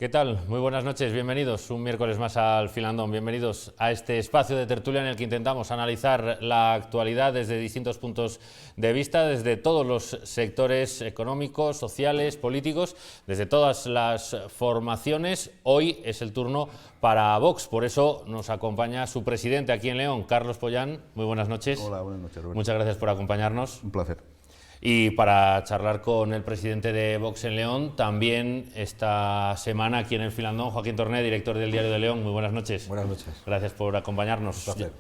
¿Qué tal? Muy buenas noches, bienvenidos un miércoles más al Filandón, bienvenidos a este espacio de tertulia en el que intentamos analizar la actualidad desde distintos puntos de vista, desde todos los sectores económicos, sociales, políticos, desde todas las formaciones. Hoy es el turno para Vox, por eso nos acompaña su presidente aquí en León, Carlos Pollán. Muy buenas noches. Hola, buenas noches, Roberto. Muchas gracias por acompañarnos. Un placer. Y para charlar con el presidente de Vox en León, también esta semana aquí en el Filandón, Joaquín Torné, director del Diario de León. Muy buenas noches. Buenas noches. Gracias por acompañarnos. Un placer.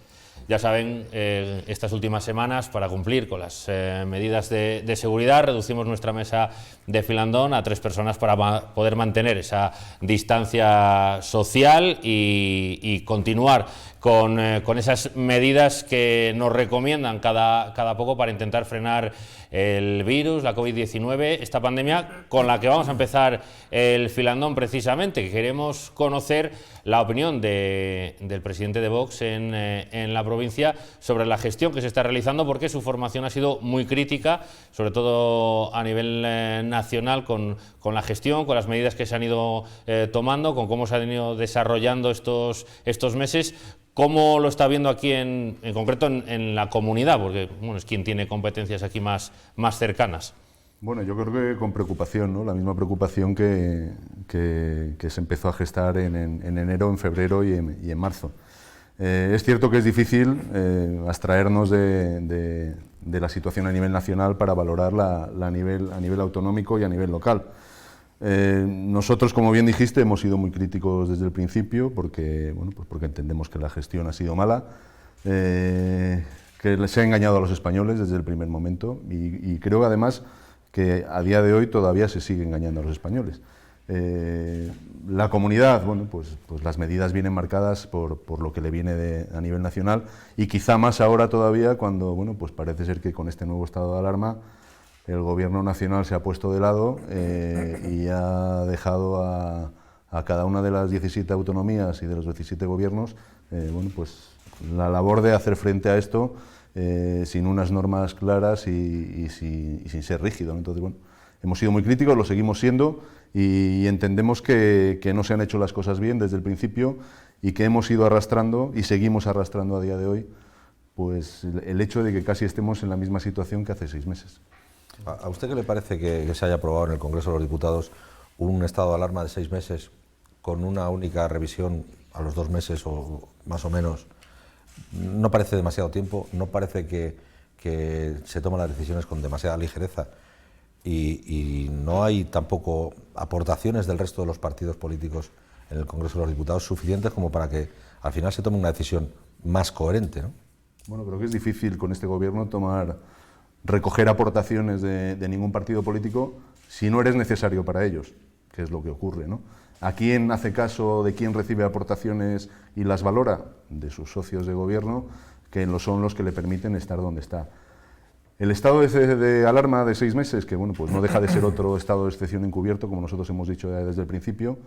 Ya saben, estas últimas semanas, para cumplir con las medidas de seguridad, reducimos nuestra mesa de Filandón a 3 personas para poder mantener esa distancia social y continuar con esas medidas que nos recomiendan cada poco para intentar frenar el virus, la COVID-19, esta pandemia con la que vamos a empezar el Filandón precisamente, que queremos conocer la opinión del presidente de Vox en la provincia sobre la gestión que se está realizando, porque su formación ha sido muy crítica, sobre todo a nivel nacional, con la gestión, con las medidas que se han ido tomando, con cómo se han ido desarrollando estos meses. ¿Cómo lo está viendo aquí en concreto en la comunidad? Porque bueno, es quien tiene competencias aquí más cercanas. Bueno, yo creo que con preocupación, ¿no? La misma preocupación que se empezó a gestar en enero, en febrero y en marzo. Es cierto que es difícil abstraernos de la situación a nivel nacional para valorarla a nivel autonómico y a nivel local. Nosotros, como bien dijiste, hemos sido muy críticos desde el principio porque entendemos que la gestión ha sido mala, que se ha engañado a los españoles desde el primer momento y creo además que a día de hoy todavía se sigue engañando a los españoles. La comunidad, pues las medidas vienen marcadas por lo que le viene a nivel nacional y quizá más ahora todavía cuando pues parece ser que con este nuevo estado de alarma el gobierno nacional se ha puesto de lado y ha dejado a cada una de las 17 autonomías y de los 17 gobiernos pues la labor de hacer frente a esto sin unas normas claras y sin ser rígido, ¿no? Entonces, hemos sido muy críticos, lo seguimos siendo y entendemos que no se han hecho las cosas bien desde el principio y que hemos ido arrastrando y seguimos arrastrando a día de hoy pues el hecho de que casi estemos en la misma situación que hace 6 meses. ¿A usted qué le parece que se haya aprobado en el Congreso de los Diputados un estado de alarma de 6 meses con una única revisión a los 2 meses o más o menos? No parece demasiado tiempo, no parece que se toman las decisiones con demasiada ligereza y no hay tampoco aportaciones del resto de los partidos políticos en el Congreso de los Diputados suficientes como para que al final se tome una decisión más coherente, ¿no? Bueno, creo que es difícil con este gobierno recoger aportaciones de ningún partido político si no eres necesario para ellos, que es lo que ocurre, ¿no? ¿A quién hace caso de quién recibe aportaciones y las valora? De sus socios de gobierno, que son los que le permiten estar donde está. El estado de alarma de 6 meses, que pues no deja de ser otro estado de excepción encubierto, como nosotros hemos dicho desde el principio.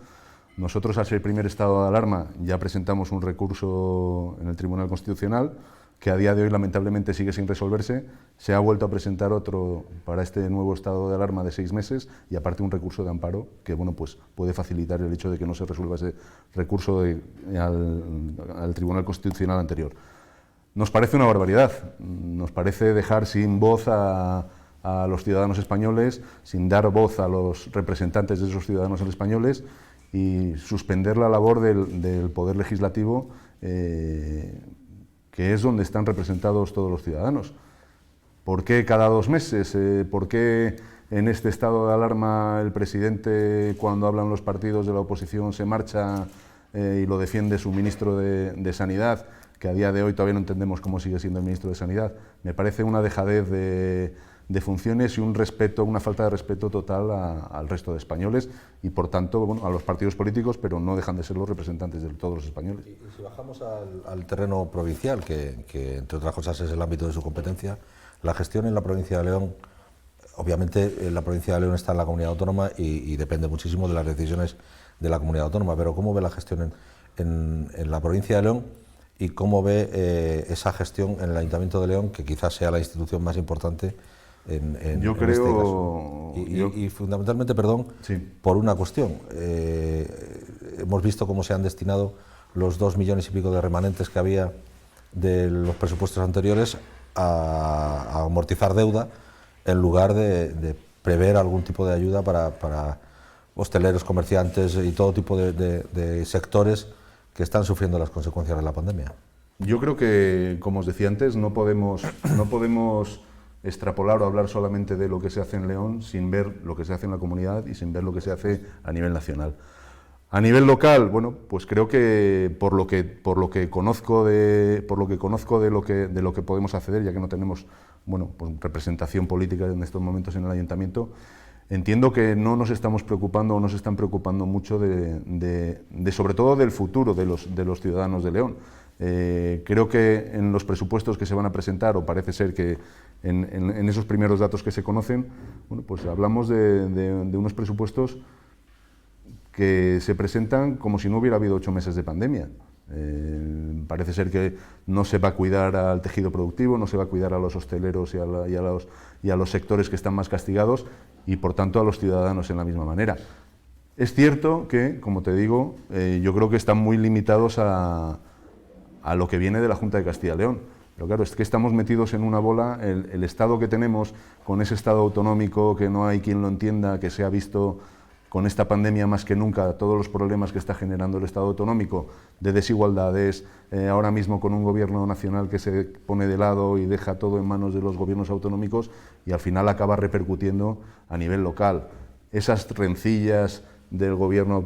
Nosotros, al ser el primer estado de alarma, ya presentamos un recurso en el Tribunal Constitucional, que a día de hoy lamentablemente sigue sin resolverse. Se ha vuelto a presentar otro para este nuevo estado de alarma de 6 meses y aparte un recurso de amparo que pues puede facilitar el hecho de que no se resuelva ese recurso al Tribunal Constitucional anterior. Nos parece una barbaridad, nos parece dejar sin voz a los ciudadanos españoles, sin dar voz a los representantes de esos ciudadanos españoles y suspender la labor del Poder Legislativo, que es donde están representados todos los ciudadanos. ¿Por qué cada 2 meses? ¿Por qué en este estado de alarma el presidente, cuando hablan los partidos de la oposición, se marcha y lo defiende su ministro de Sanidad, que a día de hoy todavía no entendemos cómo sigue siendo el ministro de Sanidad? Me parece una dejadez de funciones y una falta de respeto total al resto de españoles y, por tanto, a los partidos políticos, pero no dejan de ser los representantes de todos los españoles. Y si bajamos al terreno provincial, que entre otras cosas es el ámbito de su competencia, la gestión en la provincia de León, obviamente la provincia de León está en la comunidad autónoma y depende muchísimo de las decisiones de la comunidad autónoma, pero ¿cómo ve la gestión en la provincia de León y cómo ve esa gestión en el Ayuntamiento de León, que quizás sea la institución más importante Yo creo, este caso. Y fundamentalmente, perdón, sí, por una cuestión. Hemos visto cómo se han destinado los 2 millones y pico de remanentes que había de los presupuestos anteriores a amortizar deuda, en lugar de prever algún tipo de ayuda para hosteleros, comerciantes y todo tipo de sectores que están sufriendo las consecuencias de la pandemia. Yo creo que, como os decía antes, no podemos extrapolar o hablar solamente de lo que se hace en León sin ver lo que se hace en la comunidad y sin ver lo que se hace a nivel nacional. A nivel local, bueno, pues creo que por lo que conozco de lo que podemos acceder, ya que no tenemos, bueno, pues representación política en estos momentos en el ayuntamiento, entiendo que no nos estamos preocupando o no se están preocupando mucho de sobre todo del futuro de los ciudadanos de León. Creo que en los presupuestos que se van a presentar, o parece ser que en esos primeros datos que se conocen, bueno, pues hablamos de unos presupuestos que se presentan como si no hubiera habido 8 meses de pandemia. Parece ser que no se va a cuidar al tejido productivo, no se va a cuidar a los hosteleros y a los sectores que están más castigados, y por tanto a los ciudadanos en la misma manera. Es cierto que, como te digo, yo creo que están muy limitados a lo que viene de la Junta de Castilla y León. Pero claro, es que estamos metidos en una bola. El Estado que tenemos, con ese Estado autonómico que no hay quien lo entienda, que se ha visto con esta pandemia más que nunca todos los problemas que está generando el Estado autonómico, de desigualdades, ahora mismo con un gobierno nacional que se pone de lado y deja todo en manos de los gobiernos autonómicos, y al final acaba repercutiendo a nivel local. Esas rencillas del gobierno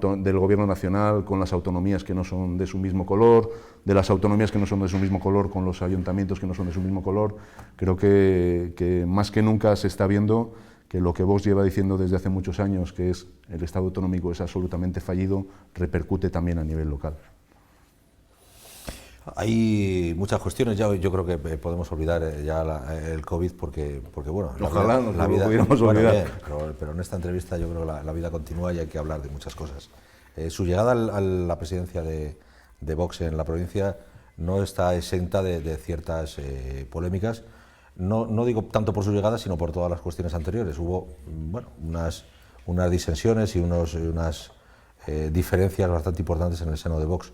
nacional con las autonomías que no son de su mismo color, de las autonomías que no son de su mismo color con los ayuntamientos que no son de su mismo color, creo que más que nunca se está viendo que lo que Vox lleva diciendo desde hace muchos años, que es el Estado autonómico es absolutamente fallido, repercute también a nivel local. Hay muchas cuestiones, ya yo creo que podemos olvidar ya el COVID porque bueno, ojalá la vida, lo pudiéramos olvidar. Bien, pero en esta entrevista yo creo que la vida continúa y hay que hablar de muchas cosas. Su llegada a la presidencia de Vox en la provincia no está exenta de ciertas polémicas. No digo tanto por su llegada, sino por todas las cuestiones anteriores. Hubo, bueno, unas disensiones y unas diferencias bastante importantes en el seno de Vox.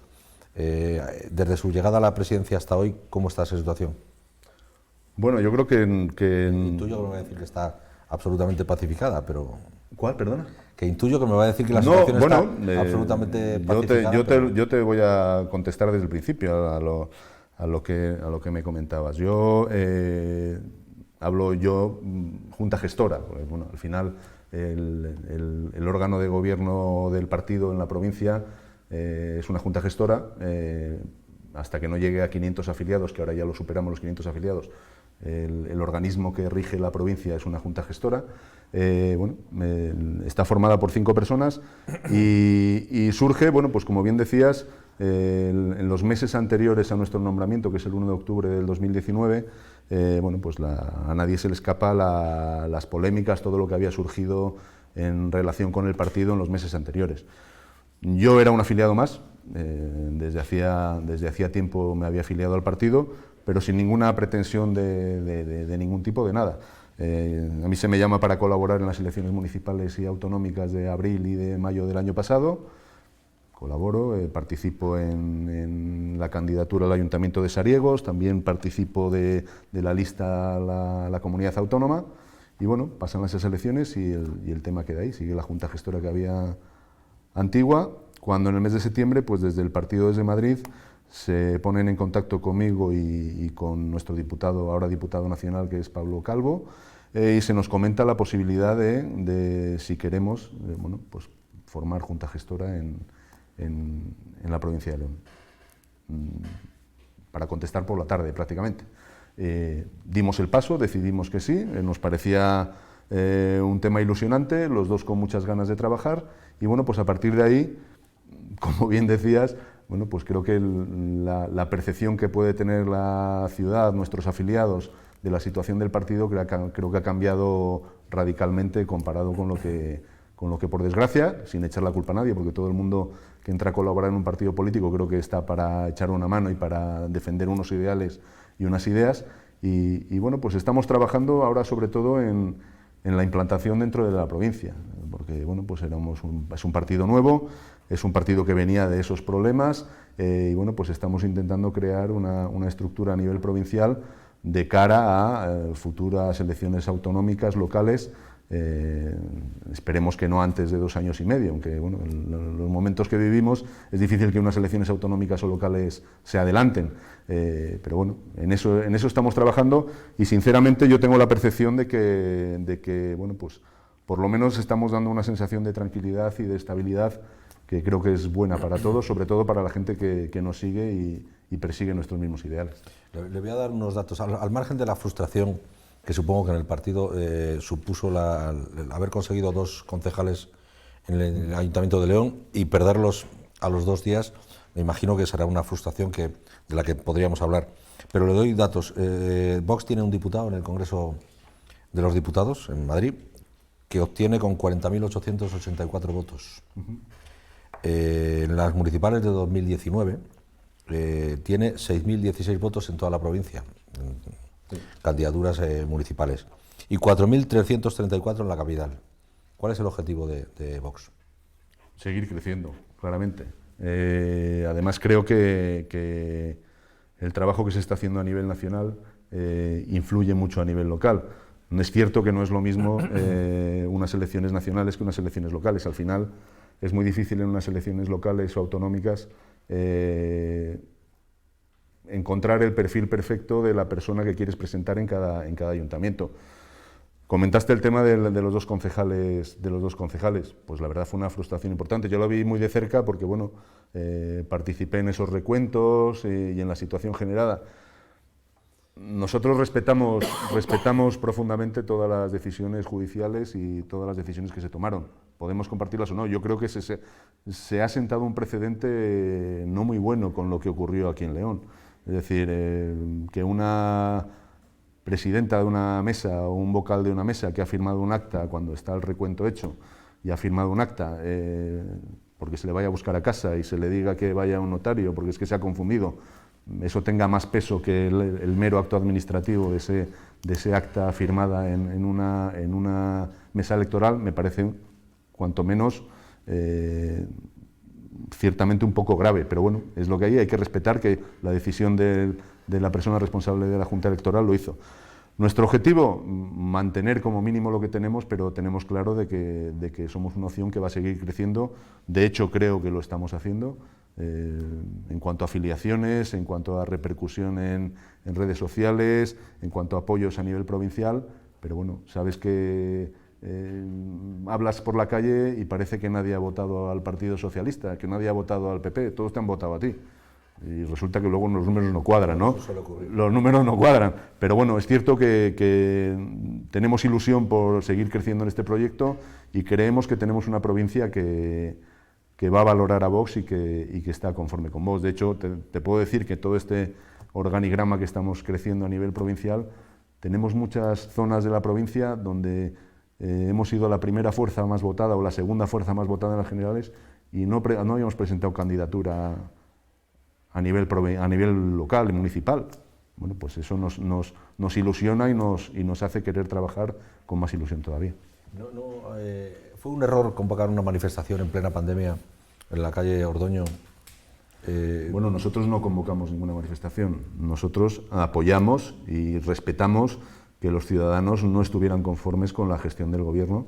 Desde su llegada a la presidencia hasta hoy, ¿cómo está esa situación? Bueno, yo creo que Intuyo que me va a decir que está absolutamente pacificada, pero... ¿Cuál, perdona? Que intuyo que me va a decir que la situación está absolutamente pacificada. Yo te voy a contestar desde el principio a lo que me comentabas. Hablo yo junta gestora, porque, bueno, al final el órgano de gobierno del partido en la provincia es una junta gestora. Hasta que no llegue a 500 afiliados, que ahora ya lo superamos los 500 afiliados, el organismo que rige la provincia es una junta gestora. Está formada por 5 personas y surge, bueno, pues como bien decías, en los meses anteriores a nuestro nombramiento, que es el 1 de octubre del 2019, pues a nadie se le escapa las polémicas, todo lo que había surgido en relación con el partido en los meses anteriores. Yo era un afiliado más, desde hacía tiempo me había afiliado al partido, pero sin ninguna pretensión de ningún tipo, de nada. A mí se me llama para colaborar en las elecciones municipales y autonómicas de abril y de mayo del año pasado. Colaboro, participo en la candidatura al Ayuntamiento de Sariegos, también participo de la lista a la comunidad autónoma, y bueno, pasan esas elecciones y el tema queda ahí, sigue la junta gestora que había antigua, cuando en el mes de septiembre, pues desde el partido desde Madrid, se ponen en contacto conmigo y con nuestro diputado, ahora diputado nacional, que es Pablo Calvo, y se nos comenta la posibilidad de si queremos, pues formar junta gestora en la provincia de León. Para contestar por la tarde, prácticamente. Dimos el paso, decidimos que sí, nos parecía un tema ilusionante, los dos con muchas ganas de trabajar, y bueno, pues a partir de ahí, como bien decías, bueno, pues creo que la percepción que puede tener la ciudad, nuestros afiliados, de la situación del partido, creo que ha cambiado radicalmente comparado con lo que por desgracia, sin echar la culpa a nadie, porque todo el mundo que entra a colaborar en un partido político creo que está para echar una mano y para defender unos ideales y unas ideas, Y bueno, pues estamos trabajando ahora sobre todo en la implantación dentro de la provincia, porque bueno, pues es un partido nuevo, es un partido que venía de esos problemas, y bueno, pues estamos intentando crear una estructura a nivel provincial de cara a futuras elecciones autonómicas locales. Esperemos que no antes de 2 años y medio, aunque bueno, en los momentos que vivimos es difícil que unas elecciones autonómicas o locales se adelanten, pero bueno, en eso estamos trabajando, y sinceramente yo tengo la percepción de que bueno, pues por lo menos estamos dando una sensación de tranquilidad y de estabilidad que creo que es buena para todos, sobre todo para la gente que nos sigue y persigue nuestros mismos ideales. Le voy a dar unos datos, al margen de la frustración que supongo que en el partido supuso el haber conseguido 2 concejales en el Ayuntamiento de León y perderlos a los 2 días. Me imagino que será una frustración de la que podríamos hablar. Pero le doy datos. Vox tiene un diputado en el Congreso de los Diputados, en Madrid, que obtiene con 40.884 votos. En las municipales de 2019 tiene 6.016 votos en toda la provincia, candidaturas municipales, y 4.334 en la capital. ¿Cuál es el objetivo de Vox? Seguir creciendo, claramente. Además creo que el trabajo que se está haciendo a nivel nacional influye mucho a nivel local. No es cierto que no es lo mismo unas elecciones nacionales que unas elecciones locales. Al final es muy difícil en unas elecciones locales o autonómicas encontrar el perfil perfecto de la persona que quieres presentar en cada ayuntamiento. Comentaste el tema de los dos concejales, pues la verdad fue una frustración importante. Yo lo vi muy de cerca porque bueno, participé en esos recuentos y en la situación generada. Nosotros respetamos profundamente todas las decisiones judiciales y todas las decisiones que se tomaron. Podemos compartirlas o no. Yo creo que se ha sentado un precedente no muy bueno con lo que ocurrió aquí en León. Es decir, que una presidenta de una mesa o un vocal de una mesa que ha firmado un acta cuando está el recuento hecho y ha firmado un acta porque se le vaya a buscar a casa y se le diga que vaya a un notario porque es que se ha confundido, eso tenga más peso que el mero acto administrativo de ese acta firmada en una mesa electoral, me parece cuanto menos ciertamente un poco grave, pero bueno, es lo que hay que respetar que la decisión de la persona responsable de la Junta Electoral lo hizo. Nuestro objetivo, mantener como mínimo lo que tenemos, pero tenemos claro de que somos una opción que va a seguir creciendo. De hecho, creo que lo estamos haciendo en cuanto a afiliaciones, en cuanto a repercusión en redes sociales, en cuanto a apoyos a nivel provincial, pero bueno, sabes que hablas por la calle y parece que nadie ha votado al Partido Socialista, que nadie ha votado al PP, todos te han votado a ti. Y resulta que luego los números no cuadran, ¿no? Los números no cuadran, pero bueno, es cierto que tenemos ilusión por seguir creciendo en este proyecto y creemos que tenemos una provincia que va a valorar a Vox y que está conforme con Vox. De hecho, te puedo decir que todo este organigrama que estamos creciendo a nivel provincial, tenemos muchas zonas de la provincia donde hemos sido la primera fuerza más votada o la segunda fuerza más votada en las generales y no habíamos presentado candidatura a nivel local y municipal. Bueno, pues eso nos ilusiona y nos hace querer trabajar con más ilusión todavía. ¿Fue un error convocar una manifestación en plena pandemia en la calle Ordoño? Bueno, nosotros no convocamos ninguna manifestación. Nosotros apoyamos y respetamos que los ciudadanos no estuvieran conformes con la gestión del gobierno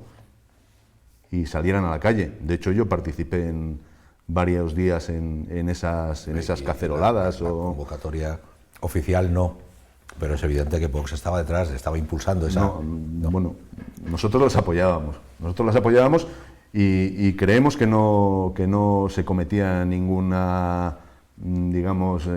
y salieran a la calle. De hecho, yo participé en varios días en esas caceroladas. La convocatoria oficial no, pero es evidente que Vox estaba detrás, estaba impulsando esa... No. Bueno, nosotros las apoyábamos y creemos que no se cometía ninguna, digamos,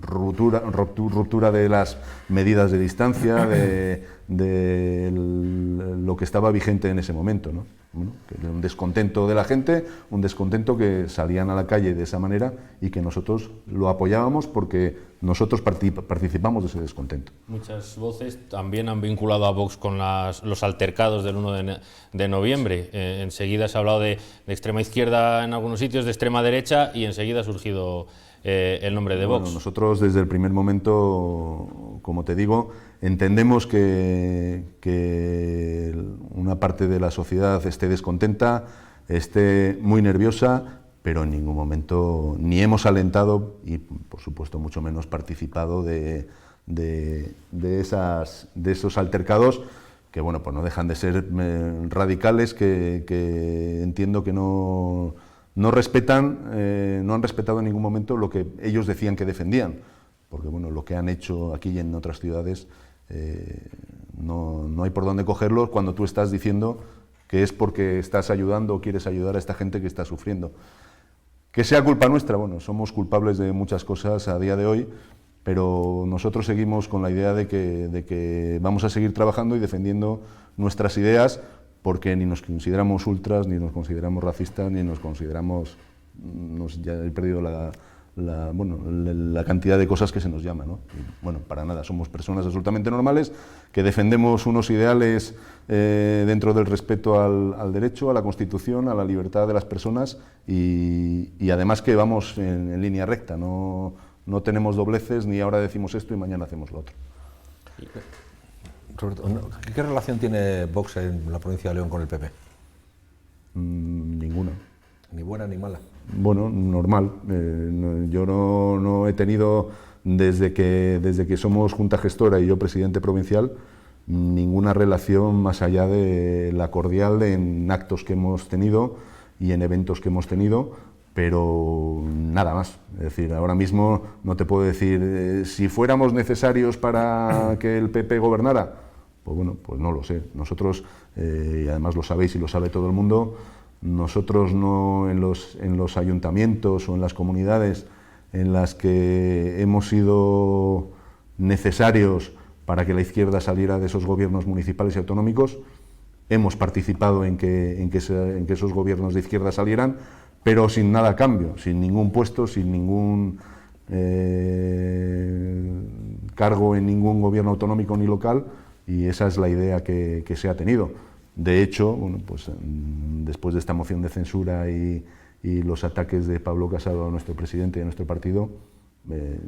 ruptura de las medidas de distancia, de lo que estaba vigente en ese momento, ¿no? Bueno, que era un descontento de la gente, un descontento que salían a la calle de esa manera y que nosotros lo apoyábamos porque nosotros participamos de ese descontento. Muchas voces también han vinculado a Vox con los altercados del 1 de noviembre. Enseguida se ha hablado de extrema izquierda en algunos sitios, de extrema derecha y enseguida ha surgido el nombre de Vox? Bueno, nosotros desde el primer momento, como te digo, entendemos que una parte de la sociedad esté descontenta, esté muy nerviosa, pero en ningún momento ni hemos alentado y, por supuesto, mucho menos participado de esos altercados que, bueno, pues no dejan de ser radicales, que entiendo que no respetan, no han respetado en ningún momento lo que ellos decían que defendían, porque, bueno, lo que han hecho aquí y en otras ciudades no hay por dónde cogerlos cuando tú estás diciendo que es porque estás ayudando o quieres ayudar a esta gente que está sufriendo. Que sea culpa nuestra, bueno, somos culpables de muchas cosas a día de hoy, pero nosotros seguimos con la idea de que vamos a seguir trabajando y defendiendo nuestras ideas, porque ni nos consideramos ultras, ni nos consideramos racistas, ni nos consideramos, ya he perdido la cantidad de cosas que se nos llama, ¿no? Y, bueno, para nada, somos personas absolutamente normales que defendemos unos ideales dentro del respeto al derecho, a la Constitución, a la libertad de las personas y además que vamos en línea recta, no tenemos dobleces, ni ahora decimos esto y mañana hacemos lo otro. Roberto, ¿qué relación tiene Vox en la provincia de León con el PP? Ninguna. ¿Ni buena ni mala? Bueno, normal. Yo no he tenido, desde que somos Junta Gestora y yo presidente provincial, ninguna relación más allá de la cordial en actos que hemos tenido y en eventos que hemos tenido, pero nada más. Es decir, ahora mismo no te puedo decir, si fuéramos necesarios para que el PP gobernara, pues bueno, pues no lo sé. Nosotros, y además lo sabéis y lo sabe todo el mundo, nosotros no en los ayuntamientos o en las comunidades en las que hemos sido necesarios para que la izquierda saliera de esos gobiernos municipales y autonómicos, hemos participado en que esos gobiernos de izquierda salieran, pero sin nada a cambio, sin ningún puesto, sin ningún cargo en ningún gobierno autonómico ni local, y esa es la idea que se ha tenido. De hecho, bueno, pues, después de esta moción de censura y los ataques de Pablo Casado a nuestro presidente y a nuestro partido,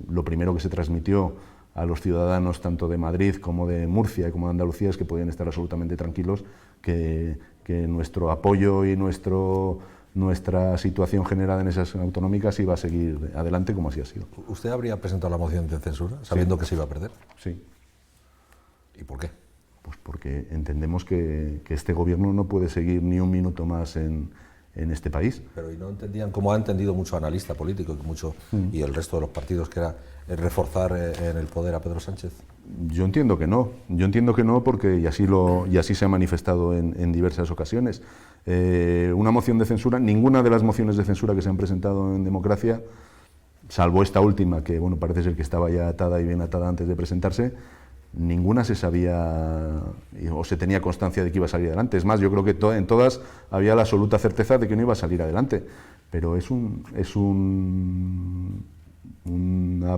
lo primero que se transmitió a los ciudadanos tanto de Madrid como de Murcia como de Andalucía es que podían estar absolutamente tranquilos, que nuestro apoyo y nuestra situación generada en esas autonómicas iba a seguir adelante como así ha sido. ¿Usted habría presentado la moción de censura sabiendo que se iba a perder? Sí. ¿Y por qué? Pues porque entendemos que este gobierno no puede seguir ni un minuto más en este país. Pero ¿y no entendían, como ha entendido mucho analista político y el resto de los partidos, que era reforzar en el poder a Pedro Sánchez? Yo entiendo que no, porque y así se ha manifestado en diversas ocasiones. Una moción de censura, ninguna de las mociones de censura que se han presentado en democracia, salvo esta última, que bueno, parece ser que estaba ya atada y bien atada antes de presentarse, ninguna se sabía o se tenía constancia de que iba a salir adelante. Es más, yo creo que en todas había la absoluta certeza de que no iba a salir adelante. Pero es una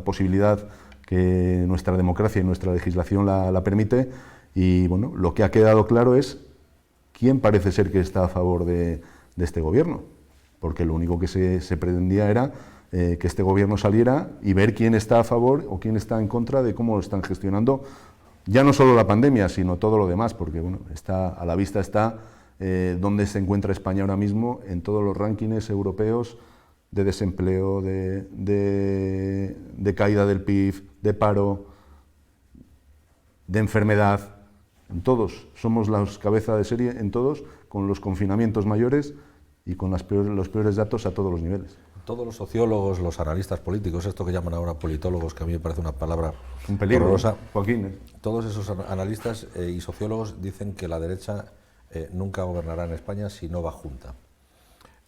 posibilidad que nuestra democracia y nuestra legislación la permite, y bueno, lo que ha quedado claro es quién parece ser que está a favor de este gobierno, porque lo único que se pretendía era que este gobierno saliera y ver quién está a favor o quién está en contra de cómo están gestionando ya no solo la pandemia, sino todo lo demás, porque bueno, a la vista está dónde se encuentra España ahora mismo en todos los rankings europeos de desempleo, de caída del PIB, de paro, de enfermedad. En todos, somos las cabezas de serie en todos, con los confinamientos mayores y con los peores datos a todos los niveles. Todos los sociólogos, los analistas políticos, esto que llaman ahora politólogos, que a mí me parece una palabra un peligro, horrorosa, Joaquín. Todos esos analistas y sociólogos dicen que la derecha nunca gobernará en España si no va junta.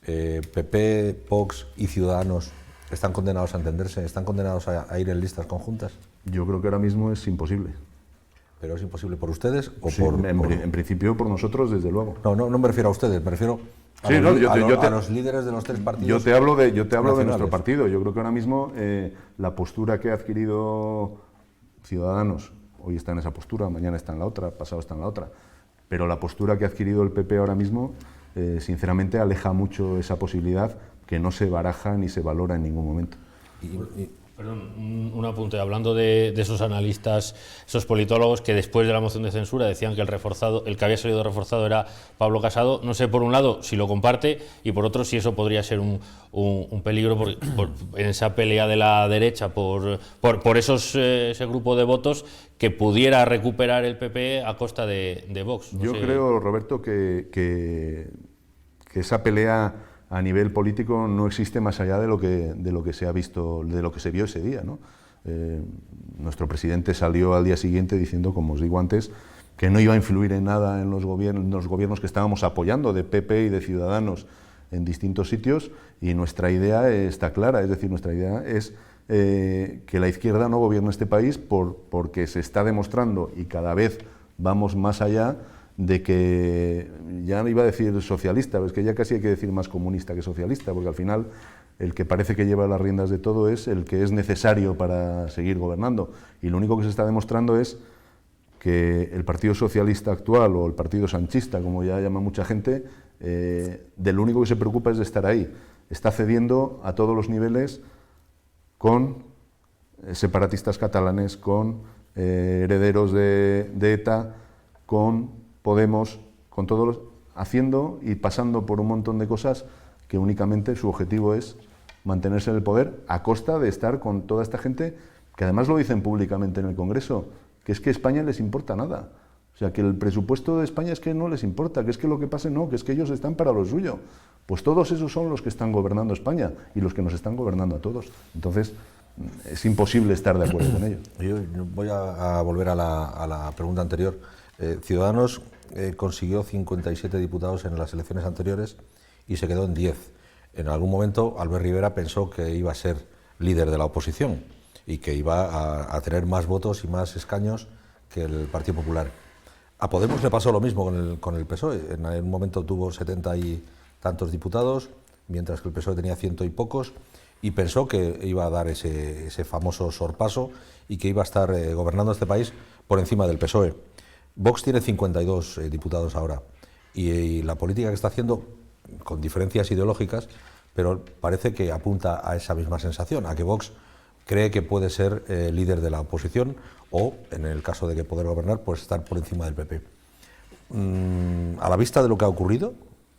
PP, Vox y Ciudadanos están condenados a entenderse, están condenados a ir en listas conjuntas. Yo creo que ahora mismo es imposible. ¿Pero es imposible por ustedes o sí, en principio por nosotros, desde luego. No me refiero a ustedes, me refiero a, sí, a los líderes de los tres partidos. Yo te hablo de nuestro partido. Yo creo que ahora mismo la postura que ha adquirido Ciudadanos, hoy está en esa postura, mañana está en la otra, pasado está en la otra, pero la postura que ha adquirido el PP ahora mismo, sinceramente aleja mucho esa posibilidad, que no se baraja ni se valora en ningún momento. Perdón, un apunte. Hablando de esos analistas, esos politólogos que después de la moción de censura decían que el que había salido reforzado era Pablo Casado. No sé, por un lado, si lo comparte, y por otro, si eso podría ser un peligro en esa pelea de la derecha por ese grupo de votos que pudiera recuperar el PP a costa de Vox. Yo creo, Roberto, que esa pelea a nivel político no existe más allá de lo que se ha visto, de lo que se vio ese día, ¿no? Nuestro presidente salió al día siguiente diciendo, como os digo antes, que no iba a influir en nada en los gobiernos que estábamos apoyando, de PP y de Ciudadanos, en distintos sitios, y nuestra idea está clara, es decir, nuestra idea es que la izquierda no gobierne este país porque se está demostrando, y cada vez vamos más allá, de que, ya no iba a decir socialista, pero es que ya casi hay que decir más comunista que socialista, porque al final el que parece que lleva las riendas de todo es el que es necesario para seguir gobernando, y lo único que se está demostrando es que el Partido Socialista actual, o el Partido Sanchista, como ya llama mucha gente, de lo único que se preocupa es de estar ahí. Está cediendo a todos los niveles con separatistas catalanes, con herederos de ETA, con Podemos, con todos los, haciendo y pasando por un montón de cosas que únicamente su objetivo es mantenerse en el poder a costa de estar con toda esta gente, que además lo dicen públicamente en el Congreso, que es que a España les importa nada. O sea, que el presupuesto de España es que no les importa, que es que lo que pase no, que es que ellos están para lo suyo. Pues todos esos son los que están gobernando España y los que nos están gobernando a todos. Entonces, es imposible estar de acuerdo con ellos. Yo voy a volver a la pregunta anterior. Ciudadanos consiguió 57 diputados en las elecciones anteriores y se quedó en 10. En algún momento Albert Rivera pensó que iba a ser líder de la oposición y que iba a tener más votos y más escaños que el Partido Popular. A Podemos le pasó lo mismo con el PSOE. En un momento tuvo 70 y tantos diputados, mientras que el PSOE tenía 100 y pocos, y pensó que iba a dar ese famoso sorpaso y que iba a estar gobernando este país por encima del PSOE. Vox tiene 52 diputados ahora, y la política que está haciendo, con diferencias ideológicas, pero parece que apunta a esa misma sensación, a que Vox cree que puede ser líder de la oposición o, en el caso de que poder gobernar, pues estar por encima del PP. A la vista de lo que ha ocurrido,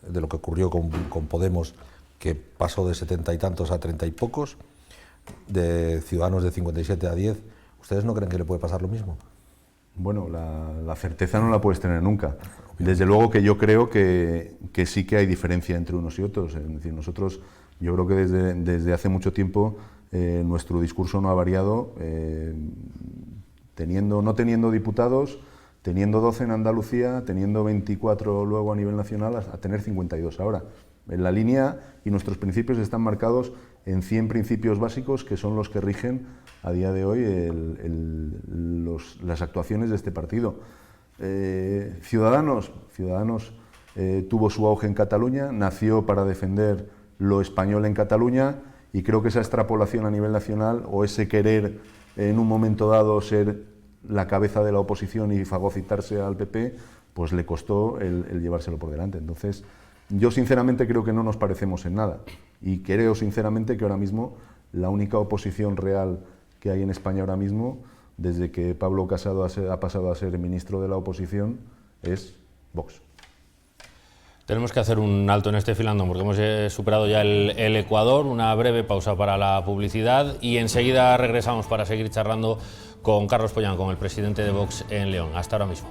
de lo que ocurrió con Podemos, que pasó de 70 y tantos a 30 y pocos, de Ciudadanos de 57 a 10, ¿ustedes no creen que le puede pasar lo mismo? Bueno, la certeza no la puedes tener nunca. Desde luego que yo creo que sí que hay diferencia entre unos y otros. Es decir, nosotros, yo creo que desde hace mucho tiempo nuestro discurso no ha variado, no teniendo diputados, teniendo 12 en Andalucía, teniendo 24 luego a nivel nacional, a tener 52 ahora. En la línea, y nuestros principios están marcados en 100 principios básicos que son los que rigen a día de hoy las actuaciones de este partido. Ciudadanos tuvo su auge en Cataluña, nació para defender lo español en Cataluña, y creo que esa extrapolación a nivel nacional, o ese querer en un momento dado ser la cabeza de la oposición y fagocitarse al PP, pues le costó el llevárselo por delante. Entonces, yo sinceramente creo que no nos parecemos en nada, y creo sinceramente que ahora mismo la única oposición real que hay en España ahora mismo, desde que Pablo Casado ha pasado a ser ministro de la oposición, es Vox. Tenemos que hacer un alto en este filandón porque hemos superado ya el Ecuador. Una breve pausa para la publicidad y enseguida regresamos para seguir charlando con Carlos Pollán, con el presidente de Vox en León. Hasta ahora mismo.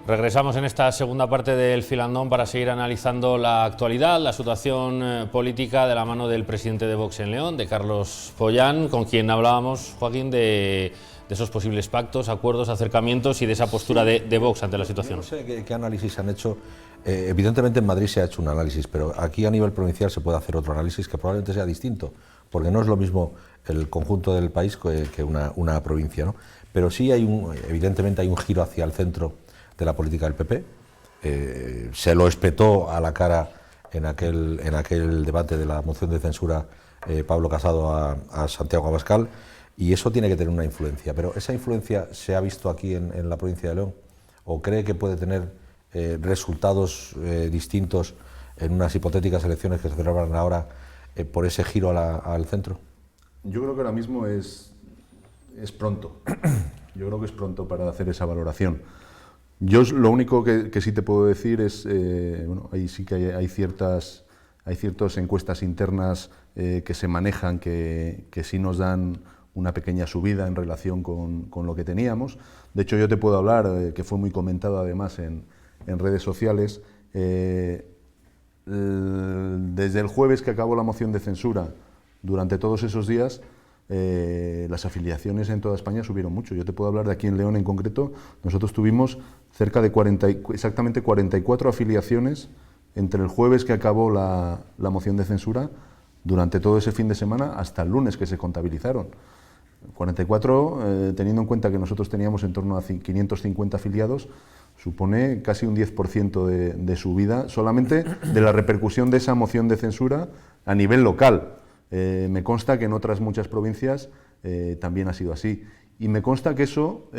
Regresamos en esta segunda parte del filandón para seguir analizando la actualidad, la situación política de la mano del presidente de Vox en León, de Carlos Pollán, con quien hablábamos, Joaquín, de esos posibles pactos, acuerdos, acercamientos y de esa postura de Vox ante la situación. No sé qué análisis se han hecho. Evidentemente en Madrid se ha hecho un análisis, pero aquí a nivel provincial se puede hacer otro análisis que probablemente sea distinto, porque no es lo mismo el conjunto del país que una provincia, ¿no? pero sí evidentemente hay un giro hacia el centro de la política del PP. Se lo espetó a la cara en aquel debate de la moción de censura Pablo Casado a Santiago Abascal, y eso tiene que tener una influencia. Pero ¿esa influencia se ha visto aquí en la provincia de León? ¿O cree que puede tener resultados distintos en unas hipotéticas elecciones que se celebran ahora por ese giro al centro? Yo creo que ahora mismo es pronto. Yo creo que es pronto para hacer esa valoración. Yo lo único que sí te puedo decir es, bueno, ahí sí que hay ciertas encuestas internas que se manejan que sí nos dan una pequeña subida en relación con lo que teníamos. De hecho, yo te puedo hablar, que fue muy comentado además en redes sociales, desde el jueves que acabó la moción de censura, durante todos esos días, las afiliaciones en toda España subieron mucho. Yo te puedo hablar de aquí en León en concreto. Nosotros tuvimos cerca de exactamente 44 afiliaciones entre el jueves que acabó la moción de censura, durante todo ese fin de semana, hasta el lunes que se contabilizaron. 44, teniendo en cuenta que nosotros teníamos en torno a 550 afiliados, supone casi un 10% de subida solamente de la repercusión de esa moción de censura a nivel local. Me consta que en otras muchas provincias también ha sido así. Y me consta que eso,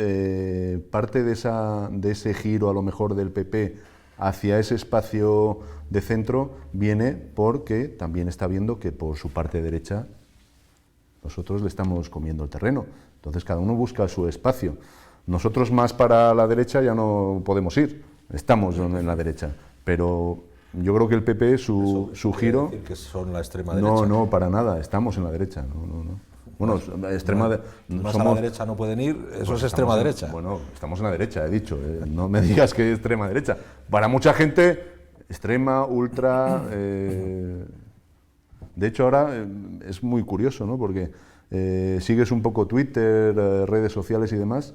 parte de ese giro a lo mejor del PP hacia ese espacio de centro, viene porque también está viendo que por su parte derecha nosotros le estamos comiendo el terreno. Entonces cada uno busca su espacio. Nosotros más para la derecha ya no podemos ir, estamos en la derecha, pero yo creo que el PP, su giro... ¿Decir que son la extrema derecha? No, para nada, estamos en la derecha. No. Bueno, extrema más a la derecha no pueden ir, eso pues es extrema derecha. Bueno, estamos en la derecha, he dicho, no me digas que es extrema derecha. Para mucha gente, extrema, ultra... De hecho, ahora es muy curioso, ¿no? Porque sigues un poco Twitter, redes sociales y demás.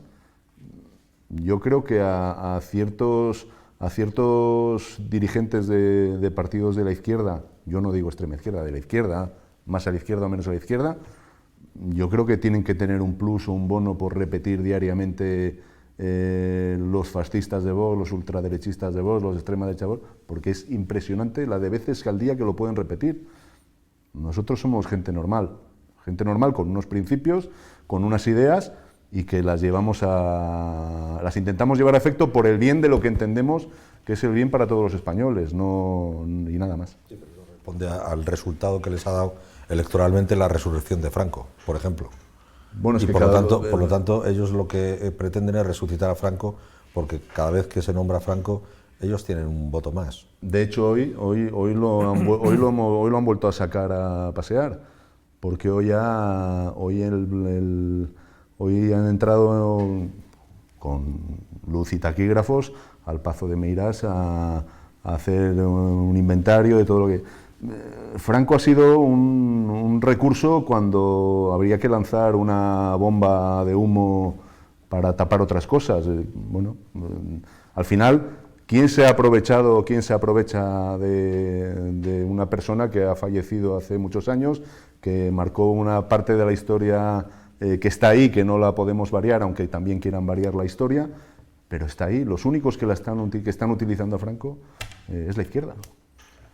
Yo creo que a ciertos dirigentes de partidos de la izquierda, yo no digo extrema izquierda, de la izquierda, más a la izquierda o menos a la izquierda, yo creo que tienen que tener un plus o un bono por repetir diariamente los fascistas de Vox, los ultraderechistas de Vox, los de extrema derecha de Vox, porque es impresionante la de veces que al día que lo pueden repetir. Nosotros somos gente normal con unos principios, con unas ideas, y que las intentamos llevar a efecto por el bien de lo que entendemos que es el bien para todos los españoles, y nada más. Sí, pero eso responde al resultado que les ha dado electoralmente la resurrección de Franco, por ejemplo. Bueno, es y que por lo tanto, ellos lo que pretenden es resucitar a Franco, porque cada vez que se nombra a Franco, ellos tienen un voto más. De hecho, hoy lo han vuelto a sacar a pasear, porque hoy han entrado con luz y taquígrafos al Pazo de Meirás a hacer un inventario de todo lo que... Franco ha sido un recurso cuando habría que lanzar una bomba de humo para tapar otras cosas. Bueno, al final, ¿quién se aprovecha de una persona que ha fallecido hace muchos años, que marcó una parte de la historia que está ahí, que no la podemos variar, aunque también quieran variar la historia, pero está ahí? Los únicos que están utilizando a Franco es la izquierda.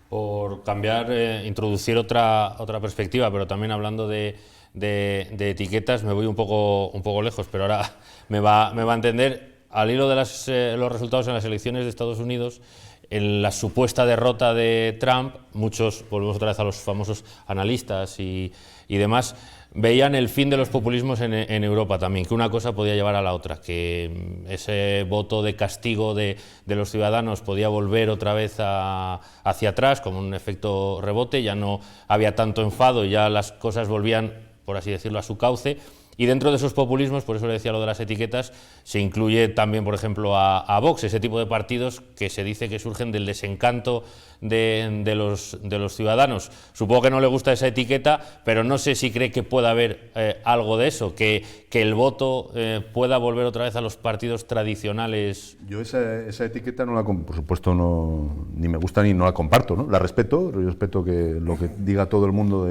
Por cambiar, introducir otra perspectiva, pero también hablando de etiquetas, me voy un poco lejos, pero ahora me va a entender. Al hilo de los resultados en las elecciones de Estados Unidos, en la supuesta derrota de Trump, muchos, volvemos otra vez a los famosos analistas y demás, veían el fin de los populismos en Europa también, que una cosa podía llevar a la otra, que ese voto de castigo de los ciudadanos podía volver otra vez hacia atrás, como un efecto rebote, ya no había tanto enfado, ya las cosas volvían, por así decirlo, a su cauce. Y dentro de esos populismos, por eso le decía lo de las etiquetas, se incluye también, por ejemplo, a Vox, ese tipo de partidos que se dice que surgen del desencanto de los ciudadanos. Supongo que no le gusta esa etiqueta, pero no sé si cree que pueda haber algo de eso, que el voto pueda volver otra vez a los partidos tradicionales. Yo esa etiqueta, por supuesto, ni me gusta ni no la comparto, ¿no? La respeto, yo respeto que lo que diga todo el mundo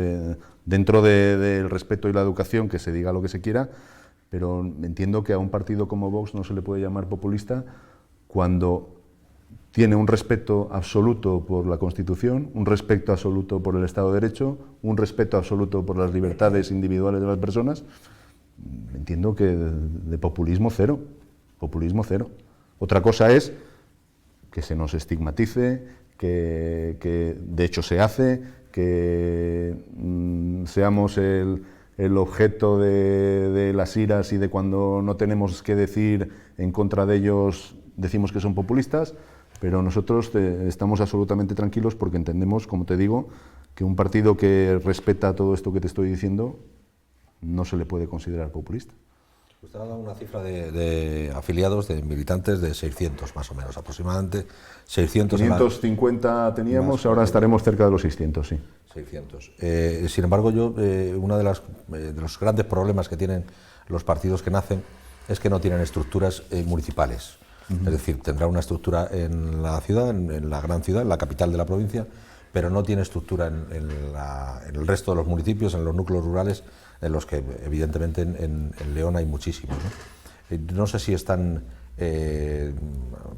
dentro del respeto y la educación, que se diga lo que se quiera, pero entiendo que a un partido como Vox no se le puede llamar populista cuando tiene un respeto absoluto por la Constitución, un respeto absoluto por el Estado de Derecho, un respeto absoluto por las libertades individuales de las personas. Entiendo que de populismo cero, populismo cero. Otra cosa es que se nos estigmatice, que de hecho se hace, que seamos el objeto de las iras y de cuando no tenemos que decir en contra de ellos decimos que son populistas, pero nosotros estamos absolutamente tranquilos porque entendemos, como te digo, que un partido que respeta todo esto que te estoy diciendo no se le puede considerar populista. Usted ha dado una cifra de afiliados, de militantes, de 600 más o menos, aproximadamente 600. 550 teníamos, ahora estaremos cerca de los 600, sí. 600. Sin embargo, uno de los grandes problemas que tienen los partidos que nacen es que no tienen estructuras municipales. Es decir, tendrá una estructura en la ciudad, en la gran ciudad, en la capital de la provincia, pero no tiene estructura en el resto de los municipios, en los núcleos rurales, en los que evidentemente en León hay muchísimos, ¿no? No sé si están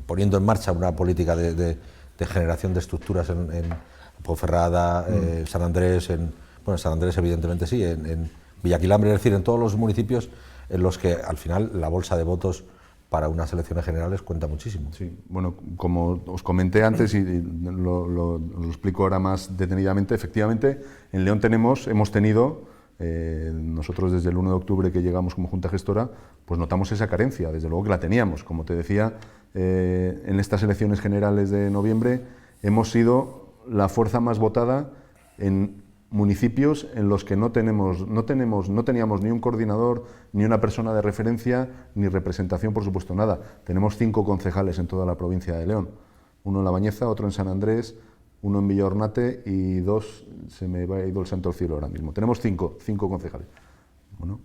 poniendo en marcha una política de generación de estructuras en Ponferrada, San Andrés, en San Andrés evidentemente sí, en Villaquilambre, es decir, en todos los municipios en los que al final la bolsa de votos para unas elecciones generales cuenta muchísimo. Sí, bueno, como os comenté antes y lo explico ahora más detenidamente, efectivamente en León hemos tenido, nosotros desde el 1 de octubre que llegamos como Junta Gestora, pues notamos esa carencia, desde luego que la teníamos. Como te decía, en estas elecciones generales de noviembre hemos sido la fuerza más votada en municipios en los que no teníamos ni un coordinador, ni una persona de referencia, ni representación, por supuesto, nada. Tenemos 5 concejales en toda la provincia de León, uno en La Bañeza, otro en San Andrés, uno en Villaornate y 2, se me ha ido el santo al cielo ahora mismo. Tenemos 5 concejales. Bueno,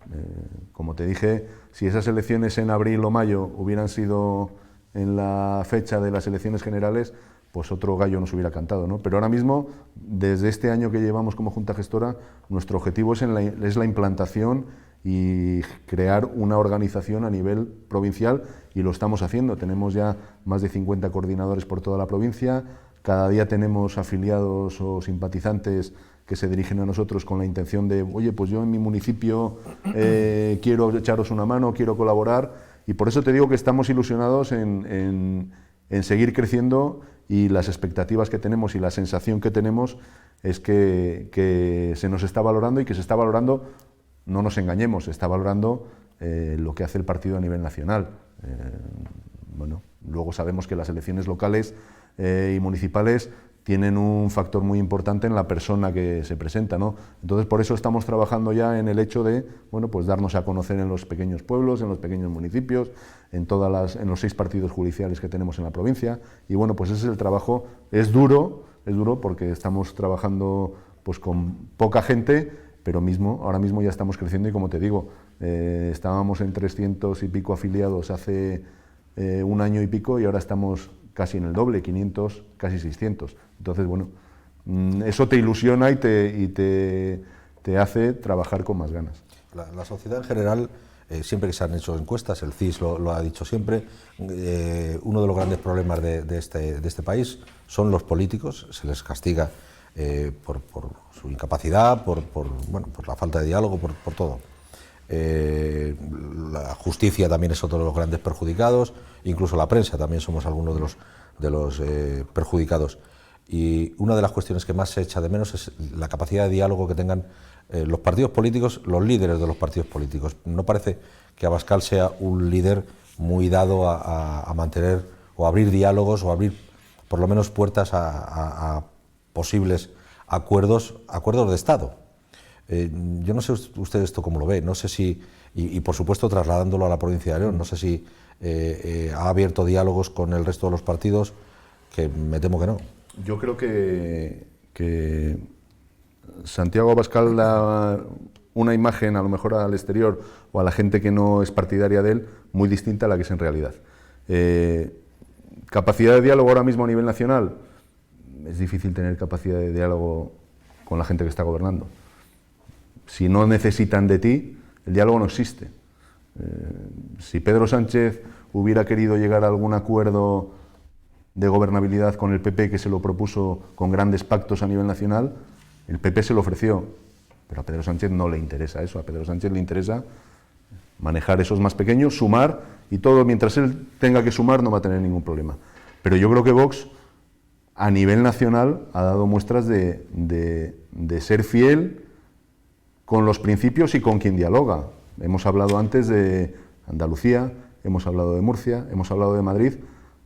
como te dije, si esas elecciones en abril o mayo hubieran sido en la fecha de las elecciones generales, pues otro gallo nos hubiera cantado, ¿no? Pero ahora mismo, desde este año que llevamos como Junta Gestora, nuestro objetivo es la implantación y crear una organización a nivel provincial, y lo estamos haciendo. Tenemos ya más de 50 coordinadores por toda la provincia, cada día tenemos afiliados o simpatizantes que se dirigen a nosotros con la intención de, oye, pues yo en mi municipio quiero echaros una mano, quiero colaborar, y por eso te digo que estamos ilusionados en seguir creciendo, y las expectativas que tenemos y la sensación que tenemos es que se nos está valorando, y que se está valorando, no nos engañemos, se está valorando lo que hace el partido a nivel nacional. Bueno, luego sabemos que las elecciones locales y municipales tienen un factor muy importante en la persona que se presenta, ¿no? Entonces, por eso estamos trabajando ya en el hecho de, bueno, pues darnos a conocer en los pequeños pueblos, en los pequeños municipios, en los 6 partidos judiciales que tenemos en la provincia, y bueno, pues ese es el trabajo. Es duro porque estamos trabajando pues con poca gente, pero ahora mismo ya estamos creciendo, y como te digo, estábamos en 300 y pico afiliados hace un año y pico, y ahora estamos casi en el doble, 500, casi 600. Entonces, bueno, eso te ilusiona y te hace trabajar con más ganas. La sociedad en general, siempre que se han hecho encuestas, el CIS lo ha dicho siempre, uno de los grandes problemas de este país son los políticos. Se les castiga por su incapacidad, por la falta de diálogo, por todo. La justicia también es otro de los grandes perjudicados, incluso la prensa también somos algunos de los perjudicados. Y una de las cuestiones que más se echa de menos es la capacidad de diálogo que tengan los partidos políticos, los líderes de los partidos políticos. No parece que Abascal sea un líder muy dado a mantener o abrir diálogos, o abrir por lo menos puertas a posibles acuerdos de Estado. Yo no sé usted esto cómo lo ve, no sé si, y por supuesto trasladándolo a la provincia de León, no sé si ha abierto diálogos con el resto de los partidos, que me temo que no. Yo creo que Santiago Abascal da una imagen, a lo mejor al exterior o a la gente que no es partidaria de él, muy distinta a la que es en realidad. ¿Capacidad de diálogo ahora mismo a nivel nacional? Es difícil tener capacidad de diálogo con la gente que está gobernando. Si no necesitan de ti, el diálogo no existe. Si Pedro Sánchez hubiera querido llegar a algún acuerdo de gobernabilidad con el PP, que se lo propuso con grandes pactos a nivel nacional, el PP se lo ofreció, pero a Pedro Sánchez no le interesa eso. A Pedro Sánchez le interesa manejar esos más pequeños, sumar, y todo, mientras él tenga que sumar, no va a tener ningún problema. Pero yo creo que Vox, a nivel nacional, ha dado muestras de ser fiel con los principios y con quien dialoga. Hemos hablado antes de Andalucía, hemos hablado de Murcia, hemos hablado de Madrid,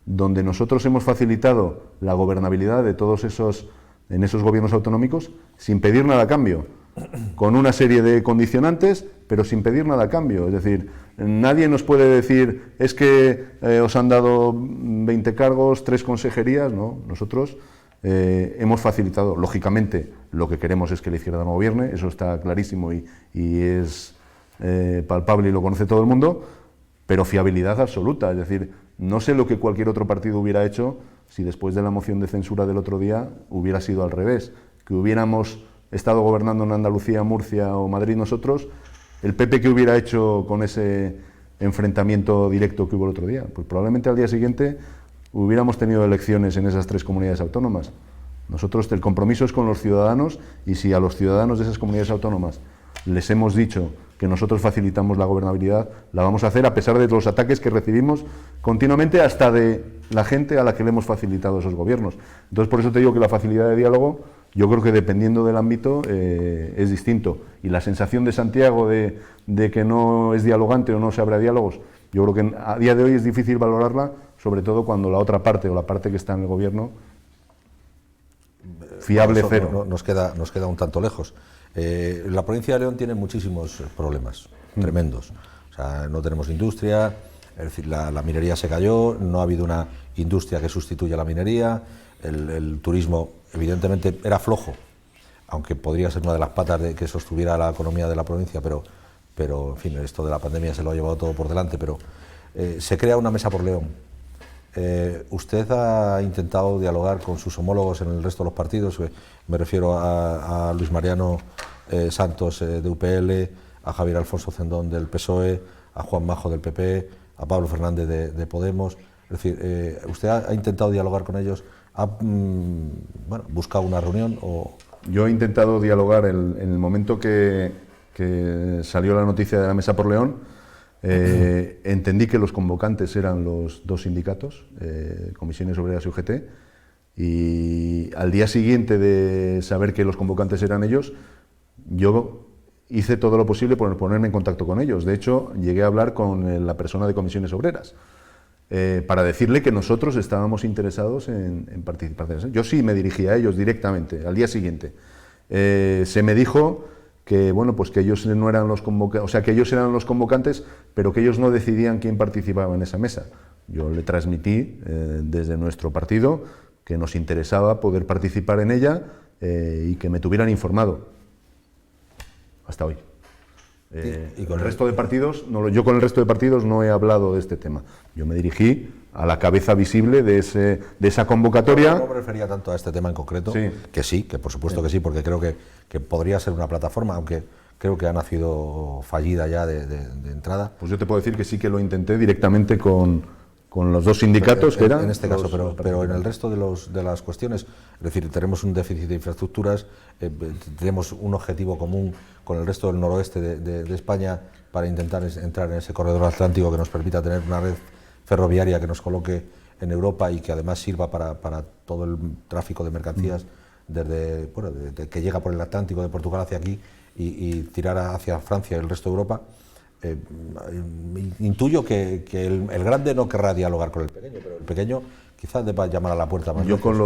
donde nosotros hemos facilitado la gobernabilidad de todos en esos gobiernos autonómicos sin pedir nada a cambio, con una serie de condicionantes, pero sin pedir nada a cambio. Es decir, nadie nos puede decir, es que os han dado 20 cargos, 3 consejerías, no, nosotros hemos facilitado. Lógicamente, lo que queremos es que la izquierda no gobierne, eso está clarísimo y es palpable y lo conoce todo el mundo, pero fiabilidad absoluta. Es decir, no sé lo que cualquier otro partido hubiera hecho si después de la moción de censura del otro día hubiera sido al revés, que hubiéramos estado gobernando en Andalucía, Murcia o Madrid nosotros, el PP que hubiera hecho con ese enfrentamiento directo que hubo el otro día. Pues probablemente al día siguiente hubiéramos tenido elecciones en esas 3 comunidades autónomas. Nosotros, el compromiso es con los ciudadanos, y si a los ciudadanos de esas comunidades autónomas les hemos dicho que nosotros facilitamos la gobernabilidad, la vamos a hacer a pesar de los ataques que recibimos continuamente, hasta de la gente a la que le hemos facilitado esos gobiernos. Entonces, por eso te digo que la facilidad de diálogo, yo creo que dependiendo del ámbito es distinto. Y la sensación de Santiago de que no es dialogante o no se abre diálogos, yo creo que a día de hoy es difícil valorarla, sobre todo cuando la otra parte o la parte que está en el gobierno, fiable cero. Nos queda un tanto lejos. La provincia de León tiene muchísimos problemas tremendos. O sea, no tenemos industria, es decir, la minería se cayó, no ha habido una industria que sustituya la minería, el turismo evidentemente era flojo, aunque podría ser una de las patas de que sostuviera la economía de la provincia, pero en fin, esto de la pandemia se lo ha llevado todo por delante, pero se crea una mesa por León. ¿Usted ha intentado dialogar con sus homólogos en el resto de los partidos? Me refiero a Luis Mariano Santos de UPL, a Javier Alfonso Cendón del PSOE, a Juan Majo del PP, a Pablo Fernández de Podemos. Es decir, ¿usted ha intentado dialogar con ellos? ¿Ha buscado una reunión? Yo he intentado dialogar en el momento que salió la noticia de la Mesa por León. Entendí que los convocantes eran los 2 sindicatos, Comisiones Obreras y UGT, y al día siguiente de saber que los convocantes eran ellos, yo hice todo lo posible por ponerme en contacto con ellos. De hecho, llegué a hablar con la persona de Comisiones Obreras para decirle que nosotros estábamos interesados en participar. Yo sí me dirigí a ellos directamente, al día siguiente. Se me dijo que bueno, pues que ellos no eran los convocantes, o sea, que ellos eran los convocantes, pero que ellos no decidían quién participaba en esa mesa. Yo le transmití desde nuestro partido que nos interesaba poder participar en ella y que me tuvieran informado. Hasta hoy. ¿Y con el resto de partidos? Yo con el resto de partidos no he hablado de este tema. Yo me dirigí a la cabeza visible de esa convocatoria. No me refería tanto a este tema en concreto, sí. que por supuesto que sí, porque creo que podría ser una plataforma, aunque creo que ha nacido fallida ya de entrada. Pues yo te puedo decir que sí que lo intenté directamente con los 2 sindicatos que eran. En este caso, pero en el resto de las cuestiones, es decir, tenemos un déficit de infraestructuras, tenemos un objetivo común con el resto del noroeste de España para intentar entrar en ese corredor atlántico que nos permita tener una red ferroviaria que nos coloque en Europa y que además sirva para todo el tráfico de mercancías desde que llega por el Atlántico de Portugal hacia aquí y tirar hacia Francia y el resto de Europa. Intuyo que el grande no querrá dialogar con el pequeño, pero el pequeño quizás deba llamar a la puerta más. Yo con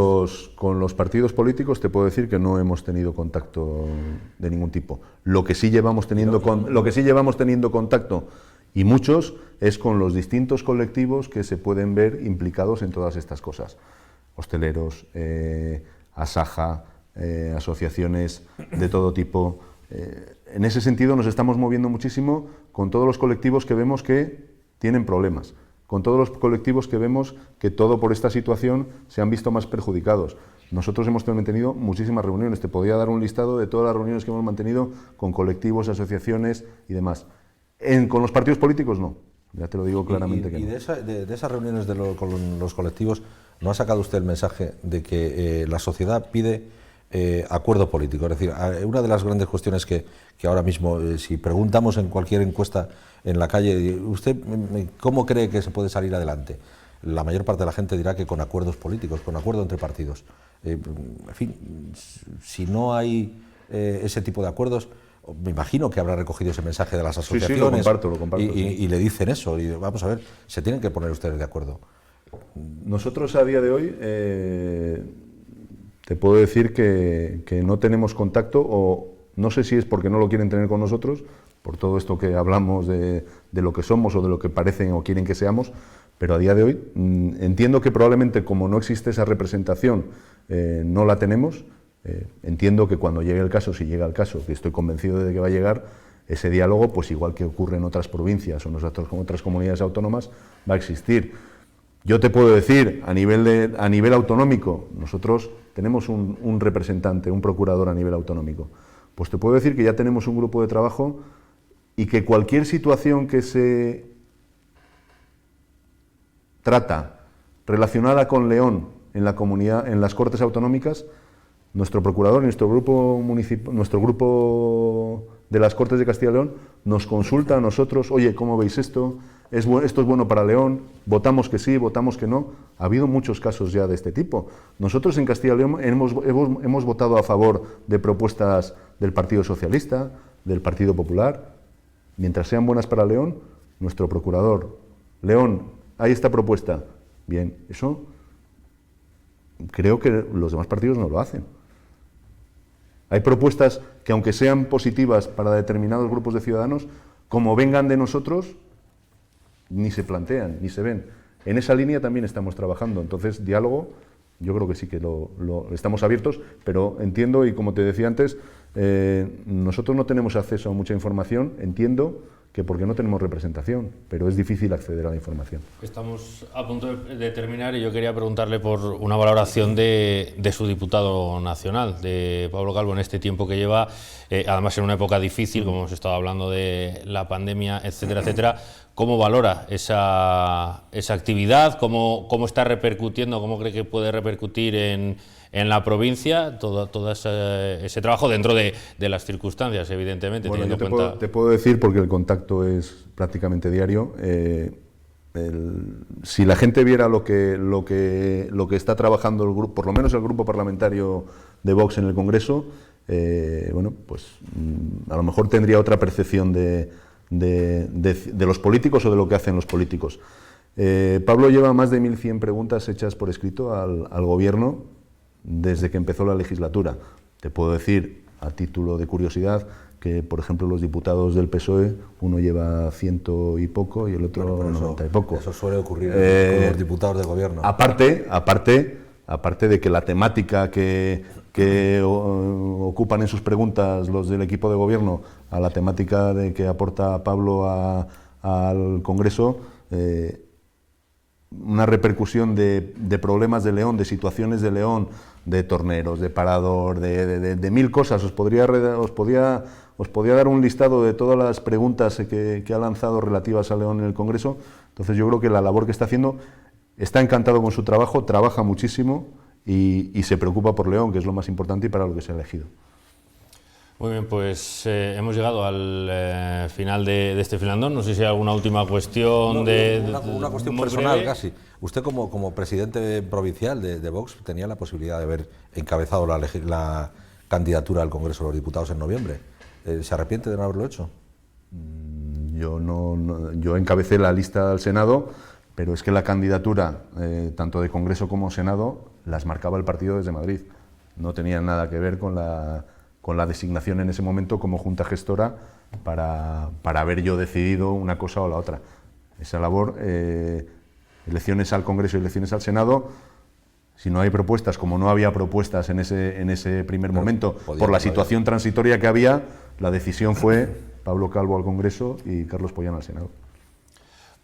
los partidos políticos te puedo decir que no hemos tenido contacto de ningún tipo. Lo que sí llevamos teniendo contacto, y muchos, es con los distintos colectivos que se pueden ver implicados en todas estas cosas. Hosteleros, Asaja, asociaciones de todo tipo. En ese sentido nos estamos moviendo muchísimo con todos los colectivos que vemos que tienen problemas, con todos los colectivos que vemos que todo por esta situación se han visto más perjudicados. Nosotros hemos mantenido muchísimas reuniones, te podría dar un listado de todas las reuniones que hemos mantenido con colectivos, asociaciones y demás. Con los partidos políticos no, ya te lo digo claramente que no. De esas reuniones con los colectivos, ¿no ha sacado usted el mensaje de que la sociedad pide acuerdo político? Es decir, una de las grandes cuestiones que ahora mismo, si preguntamos en cualquier encuesta en la calle, ¿usted cómo cree que se puede salir adelante? La mayor parte de la gente dirá que con acuerdos políticos, con acuerdo entre partidos. En fin, si no hay ese tipo de acuerdos, me imagino que habrá recogido ese mensaje de las asociaciones. Sí, lo comparto. Y le dicen eso, y vamos a ver, se tienen que poner ustedes de acuerdo. Nosotros a día de hoy te puedo decir que no tenemos contacto, o no sé si es porque no lo quieren tener con nosotros, por todo esto que hablamos de lo que somos o de lo que parecen o quieren que seamos, pero a día de hoy entiendo que probablemente como no existe esa representación, no la tenemos. Entiendo que cuando llegue el caso, si llega el caso, que estoy convencido de que va a llegar, ese diálogo, pues igual que ocurre en otras provincias o en otras comunidades autónomas, va a existir. Yo te puedo decir, a nivel autonómico, nosotros tenemos un representante, un procurador a nivel autonómico. Pues te puedo decir que ya tenemos un grupo de trabajo y que cualquier situación que se trata relacionada con León en la comunidad, en las Cortes Autonómicas, nuestro procurador y nuestro grupo de las Cortes de Castilla y León nos consulta a nosotros, oye, ¿cómo veis esto? ¿Esto es bueno para León? ¿Votamos que sí, votamos que no? Ha habido muchos casos ya de este tipo. Nosotros en Castilla y León hemos votado a favor de propuestas del Partido Socialista, del Partido Popular. Mientras sean buenas para León, nuestro procurador, León, hay esta propuesta. Bien, eso creo que los demás partidos no lo hacen. Hay propuestas que, aunque sean positivas para determinados grupos de ciudadanos, como vengan de nosotros, ni se plantean, ni se ven. En esa línea también estamos trabajando. Entonces, diálogo, yo creo que sí que lo estamos abiertos, pero entiendo, y como te decía antes, nosotros no tenemos acceso a mucha información, entiendo que porque no tenemos representación, pero es difícil acceder a la información. Estamos a punto de terminar y yo quería preguntarle por una valoración de su diputado nacional, de Pablo Calvo, en este tiempo que lleva, además en una época difícil, como hemos estado hablando de la pandemia, etcétera, etcétera. ¿Cómo valora esa actividad? ¿Cómo está repercutiendo? ¿Cómo cree que puede repercutir en la provincia todo ese trabajo dentro de las circunstancias, evidentemente? Bueno, teniendo yo en cuenta... te puedo decir, porque el contacto es prácticamente diario, si la gente viera lo que está trabajando el grupo, por lo menos el grupo parlamentario de Vox en el Congreso, bueno, pues a lo mejor tendría otra percepción de los políticos o de lo que hacen los políticos. Pablo lleva más de 1.100 preguntas hechas por escrito al Gobierno desde que empezó la legislatura. Te puedo decir, a título de curiosidad, que, por ejemplo, los diputados del PSOE, uno lleva 100 y poco y el otro 90 y poco. Eso suele ocurrir con los diputados de Gobierno. Aparte de que la temática que ocupan en sus preguntas los del equipo de Gobierno a la temática de que aporta Pablo al Congreso, una repercusión de problemas de León, de situaciones de León, de torneros, de parador, de mil cosas. Os podría dar un listado de todas las preguntas que ha lanzado relativas a León en el Congreso. Entonces yo creo que la labor que está haciendo, está encantado con su trabajo, trabaja muchísimo y se preocupa por León, que es lo más importante y para lo que se ha elegido. Muy bien, pues hemos llegado al final de este filandón. No sé si hay alguna última cuestión. Una cuestión personal breve. casi. Usted como presidente provincial de Vox tenía la posibilidad de haber encabezado la candidatura al Congreso de los Diputados en noviembre. ¿Se arrepiente de no haberlo hecho? Yo encabecé la lista al Senado, pero es que la candidatura, tanto de Congreso como Senado, las marcaba el partido desde Madrid. No tenía nada que ver con la designación en ese momento como Junta Gestora para haber yo decidido una cosa o la otra. Esa labor, elecciones al Congreso y elecciones al Senado, si no hay propuestas, como no había propuestas en ese primer momento, por la situación transitoria que había, la decisión fue Pablo Calvo al Congreso y Carlos Pollán al Senado.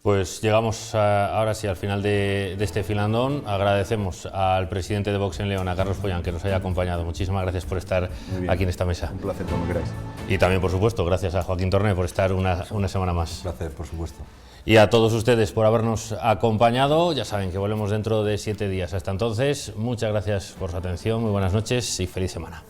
Pues llegamos ahora sí al final de este filandón. Agradecemos al presidente de Vox en León, a Carlos Pollán, que nos haya acompañado. Muchísimas gracias por estar aquí en esta mesa. Un placer, cuando queráis. Y también, por supuesto, gracias a Joaquín Torné por estar una semana más. Un placer, por supuesto. Y a todos ustedes por habernos acompañado. Ya saben que volvemos dentro de 7 días. Hasta entonces, muchas gracias por su atención, muy buenas noches y feliz semana.